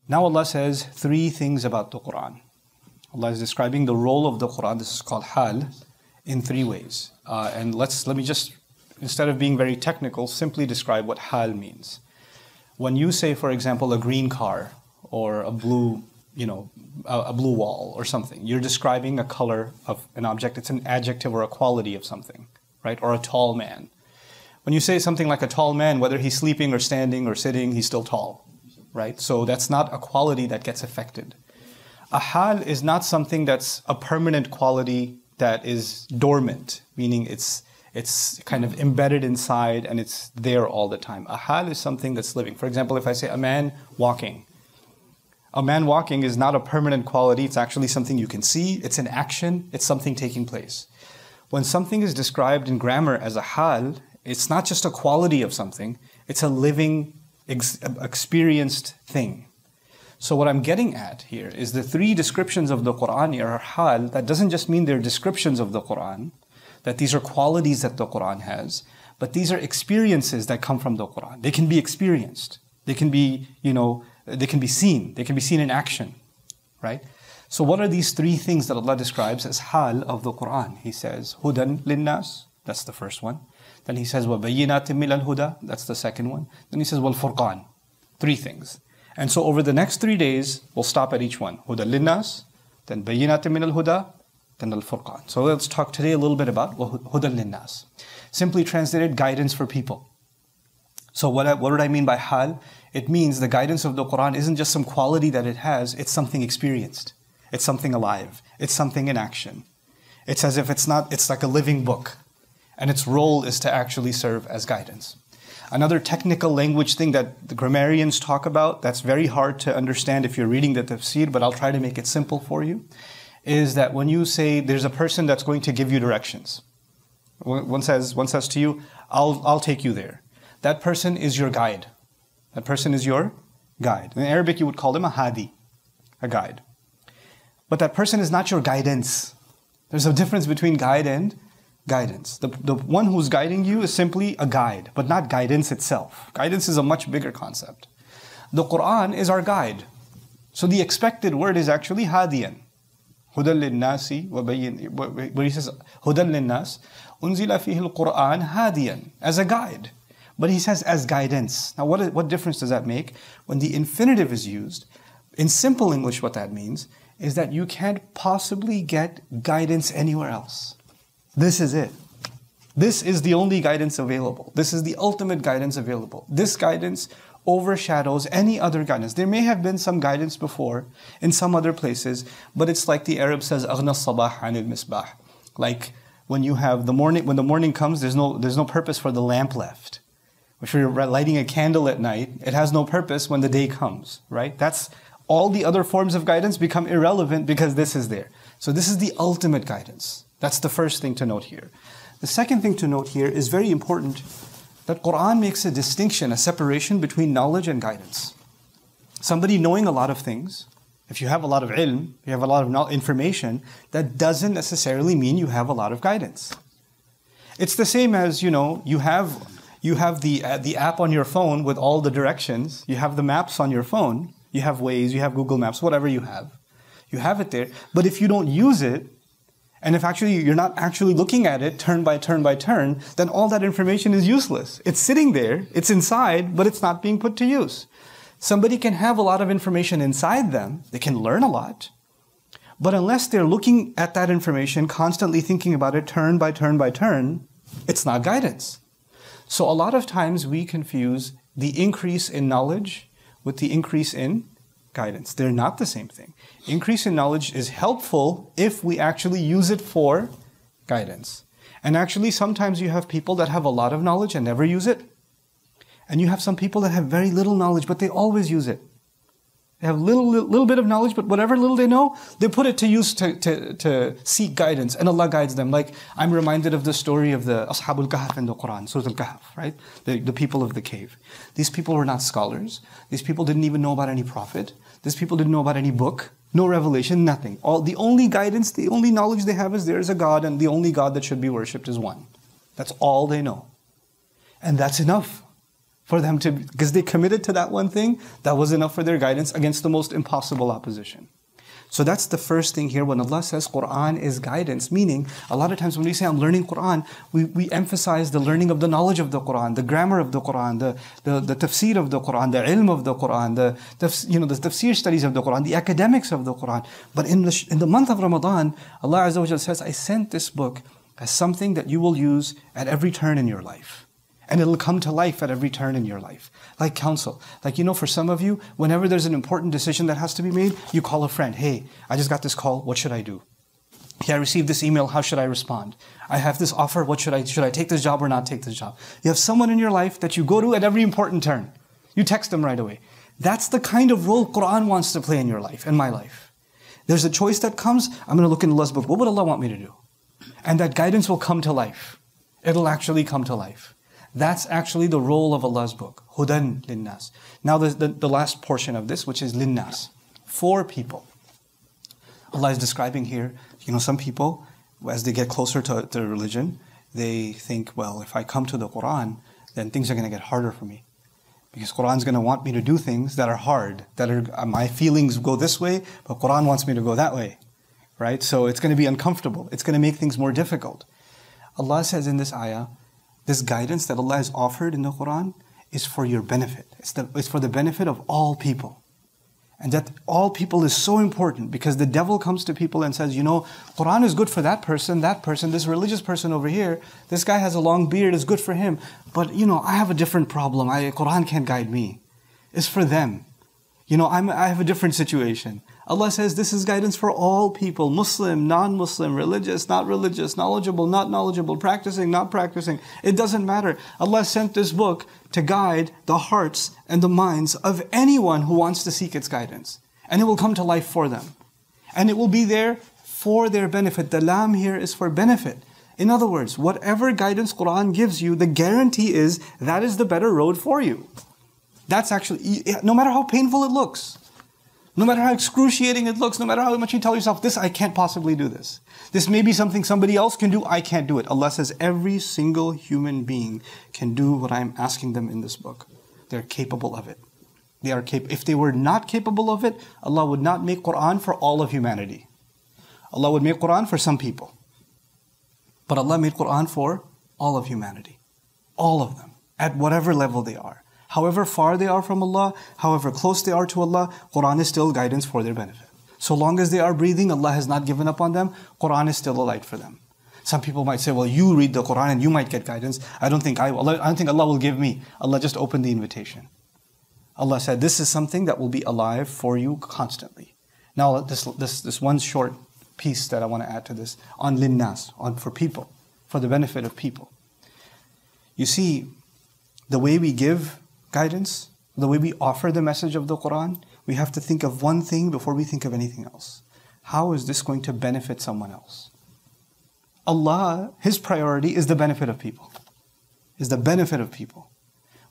Now Allah says three things about the Quran. Allah is describing the role of the Quran. This is called hal in three ways. And let me just, instead of being very technical, simply describe what hal means. When you say, for example, a green car or a blue, a blue wall or something, you're describing a color of an object. It's an adjective or a quality of something, right? Or a tall man. When you say something like a tall man, whether he's sleeping or standing or sitting, he's still tall, right? So that's not a quality that gets affected. A hal is not something that's a permanent quality that is dormant, meaning it's kind of embedded inside and it's there all the time. A hal is something that's living. For example, if I say a man walking is not a permanent quality. It's actually something you can see. It's an action. It's something taking place. When something is described in grammar as a hal, it's not just a quality of something. It's a living, experienced thing. So what I'm getting at here is the three descriptions of the Quran are hal. That doesn't just mean they're descriptions of the Quran, that these are qualities that the Quran has, but these are experiences that come from the Quran. They can be experienced. They can be, they can be seen. They can be seen in action, right? So what are these three things that Allah describes as hal of the Quran? He says, hudan linnas, that's the first one. Then he says, وَبَيِّنَاتٍ مِّنَ الْهُدَى, that's the second one. Then he says, وَالْفُرْقَانِ, three things. And so over the next 3 days, we'll stop at each one. Huda linnas, then bayyinatin min al-huda, then al-furqan. So let's talk today a little bit about huda linnas. Simply translated, guidance for people. So what did I mean by hal? It means the guidance of the Quran isn't just some quality that it has, it's something experienced. It's something alive. It's something in action. It's as if it's like a living book. And its role is to actually serve as guidance. Another technical language thing that the grammarians talk about, that's very hard to understand if you're reading the tafsir, but I'll try to make it simple for you, is that when you say there's a person that's going to give you directions. One says to you, I'll take you there. That person is your guide. That person is your guide. In Arabic, you would call him a hadi, a guide. But that person is not your guidance. There's a difference between guide and guidance. The one who's guiding you is simply a guide, but not guidance itself. Guidance is a much bigger concept. The Quran is our guide. So the expected word is actually hadiyan. Hudan linnasi where he says hudan linnas unzila fihi al-Quran hadiyan, as a guide. But he says as guidance. Now what difference does that make? When the infinitive is used, in simple English what that means is that you can't possibly get guidance anywhere else. This is it. This is the only guidance available. This is the ultimate guidance available. This guidance overshadows any other guidance. There may have been some guidance before in some other places, but it's like the Arab says, أغنى الصباح عن المصباح. Like when the morning comes, there's no purpose for the lamp left. If you're lighting a candle at night, it has no purpose when the day comes, right? That's all the other forms of guidance become irrelevant because this is there. So this is the ultimate guidance. That's the first thing to note here. The second thing to note here is very important, that Quran makes a distinction, a separation between knowledge and guidance. Somebody knowing a lot of things, if you have a lot of ilm, you have a lot of information, that doesn't necessarily mean you have a lot of guidance. It's the same as, you have the app on your phone with all the directions, you have the maps on your phone, you have Waze, you have Google Maps, whatever you have it there. But if you don't use it, and if you're not actually looking at it turn by turn by turn, then all that information is useless. It's sitting there, it's inside, but it's not being put to use. Somebody can have a lot of information inside them, they can learn a lot, but unless they're looking at that information, constantly thinking about it turn by turn by turn, it's not guidance. So a lot of times we confuse the increase in knowledge with the increase in guidance. They're not the same thing. Increase in knowledge is helpful if we actually use it for guidance. And actually sometimes you have people that have a lot of knowledge and never use it. And you have some people that have very little knowledge but they always use it. They have little bit of knowledge, but whatever little they know, they put it to use to seek guidance, and Allah guides them. Like, I'm reminded of the story of the Ashabul Kahf in the Quran, Surah Al-Kahf, right? The people of the cave. These people were not scholars. These people didn't even know about any prophet. These people didn't know about any book, no revelation, nothing. The only guidance, the only knowledge they have is there is a God, and the only God that should be worshipped is one. That's all they know. And that's enough. For them to, because they committed to that one thing, that was enough for their guidance against the most impossible opposition. So that's the first thing here when Allah says Quran is guidance, meaning a lot of times when we say I'm learning Quran, we emphasize the learning of the knowledge of the Quran, the grammar of the Quran, the tafsir of the Quran, the ilm of the Quran, the tafsir studies of the Quran, the academics of the Quran. But in the month of Ramadan, Allah Azza wa Jalla says, I sent this book as something that you will use at every turn in your life. And it'll come to life at every turn in your life. Like counsel. Like, for some of you, whenever there's an important decision that has to be made, you call a friend. Hey, I just got this call. What should I do? Hey, I received this email. How should I respond? I have this offer. What should I take this job or not take this job? You have someone in your life that you go to at every important turn. You text them right away. That's the kind of role Quran wants to play in your life, in my life. There's a choice that comes. I'm going to look in Allah's book. What would Allah want me to do? And that guidance will come to life. It'll actually come to life. That's actually the role of Allah's book. Hudan linnas. Now the last portion of this, which is linnas. For people. Allah is describing here, some people, as they get closer to religion, they think, well, if I come to the Quran, then things are going to get harder for me. Because Quran's going to want me to do things that are hard, that are my feelings go this way, but Quran wants me to go that way. Right? So it's going to be uncomfortable. It's going to make things more difficult. Allah says in this ayah, this guidance that Allah has offered in the Quran is for your benefit. It's for the benefit of all people. And that all people is so important because the devil comes to people and says, Quran is good for that person, this religious person over here, this guy has a long beard, it's good for him. But, I have a different problem. Quran can't guide me. It's for them. I have a different situation. Allah says this is guidance for all people, Muslim, non-Muslim, religious, not religious, knowledgeable, not knowledgeable, practicing, not practicing. It doesn't matter. Allah sent this book to guide the hearts and the minds of anyone who wants to seek its guidance. And it will come to life for them. And it will be there for their benefit. The lam here is for benefit. In other words, whatever guidance Quran gives you, the guarantee is that is the better road for you. That's actually, no matter how painful it looks, no matter how excruciating it looks, no matter how much you tell yourself, I can't possibly do this. This may be something somebody else can do, I can't do it. Allah says every single human being can do what I'm asking them in this book. They're capable of it. If they were not capable of it, Allah would not make Quran for all of humanity. Allah would make Quran for some people. But Allah made Quran for all of humanity. All of them. At whatever level they are. However far they are from Allah, however close they are to Allah, Quran is still guidance for their benefit. So long as they are breathing, Allah has not given up on them, Quran is still a light for them. Some people might say, well, you read the Quran and you might get guidance. I don't think Allah will give me. Allah just opened the invitation. Allah said, this is something that will be alive for you constantly. Now, this one short piece that I want to add to this, on linnas, for people, for the benefit of people. You see, the way we give guidance, the way we offer the message of the Quran, we have to think of one thing before we think of anything else. How is this going to benefit someone else? Allah, His priority is the benefit of people. Is the benefit of people.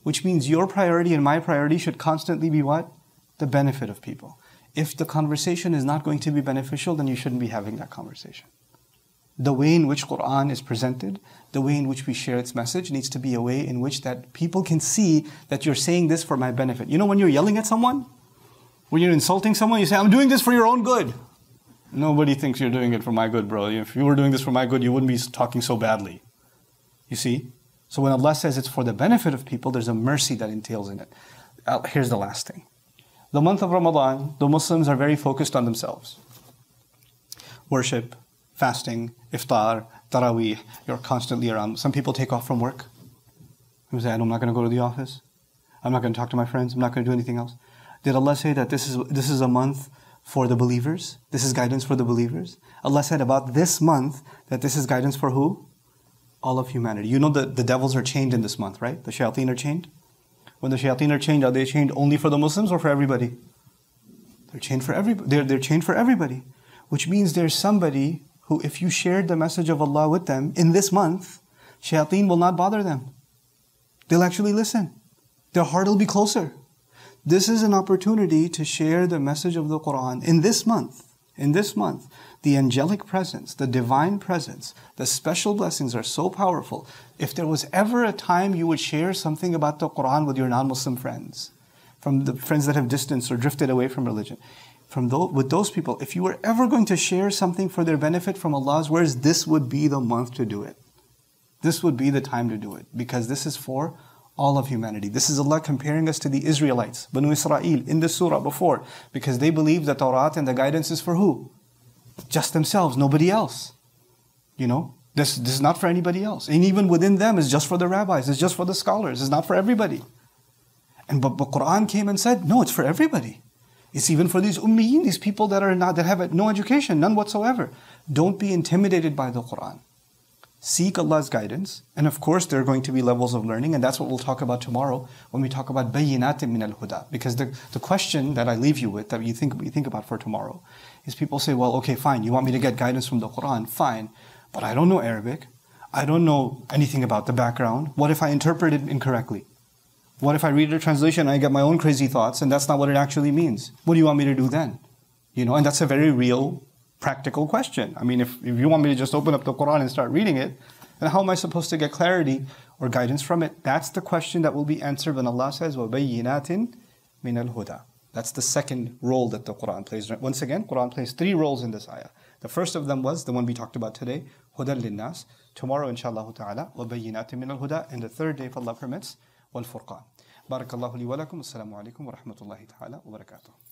Which means your priority and my priority should constantly be what? The benefit of people. If the conversation is not going to be beneficial, then you shouldn't be having that conversation. The way in which Quran is presented, the way in which we share its message needs to be a way in which that people can see that you're saying this for my benefit. When you're yelling at someone, when you're insulting someone, you say, I'm doing this for your own good. Nobody thinks you're doing it for my good, bro. If you were doing this for my good, you wouldn't be talking so badly. You see? So when Allah says it's for the benefit of people, there's a mercy that entails in it. Here's the last thing. The month of Ramadan, the Muslims are very focused on themselves. Worship, fasting, iftar, taraweeh, you're constantly around. Some people take off from work. They say, I'm not going to go to the office. I'm not going to talk to my friends. I'm not going to do anything else. Did Allah say that this is a month for the believers? This is guidance for the believers? Allah said about this month that this is guidance for who? All of humanity. The devils are chained in this month, right? The shayateen are chained. When the shayateen are they chained only for the Muslims or for everybody? They're chained for everybody. They're chained for everybody. Which means there's somebody who, if you shared the message of Allah with them in this month, shayateen will not bother them. They'll actually listen. Their heart will be closer. This is an opportunity to share the message of the Quran in this month. In this month. the angelic presence, the divine presence, the special blessings are so powerful. If there was ever a time you would share something about the Quran with your non-Muslim friends, from the friends that have distanced or drifted away from religion, with those people, if you were ever going to share something for their benefit from Allah's words, this would be the month to do it. This would be the time to do it, because this is for all of humanity. This is Allah comparing us to the Israelites, Banu Israel, in the surah before, because they believe the Torah and the guidance is for who? Just themselves, nobody else. You know, this is not for anybody else. And even within them, it's just for the rabbis, it's just for the scholars, it's not for everybody. But Quran came and said, no, it's for everybody. It's even for these ummiyin, these people that have no education, none whatsoever. Don't be intimidated by the Quran. Seek Allah's guidance, and of course there are going to be levels of learning, and that's what we'll talk about tomorrow when we talk about bayyinatin min al-huda. Because the question that I leave you with, that you think about for tomorrow, is people say, well, okay, fine, you want me to get guidance from the Quran, fine, but I don't know Arabic, I don't know anything about the background. What if I interpret it incorrectly? What if I read a translation and I get my own crazy thoughts, and that's not what it actually means? What do you want me to do then? You know, and that's a very real, practical question. I mean, if you want me to just open up the Quran and start reading it, then how am I supposed to get clarity or guidance from it? That's the question that will be answered when Allah says, وَبَيِّنَاتٍ مِنَ الْهُدَى. That's the second role that the Quran plays. Once again, Quran plays 3 roles in this ayah. The first of them was the one we talked about today, هُدًى لِلنَّاسِ. Tomorrow, inshallah ta'ala, وَبَيِّنَاتٍ مِنَ الْهُدَى. And the third day, if Allah permits, وَالْفُرْقَانِ. بارك الله لي ولكم. السلام عليكم ورحمة الله تعالى وبركاته.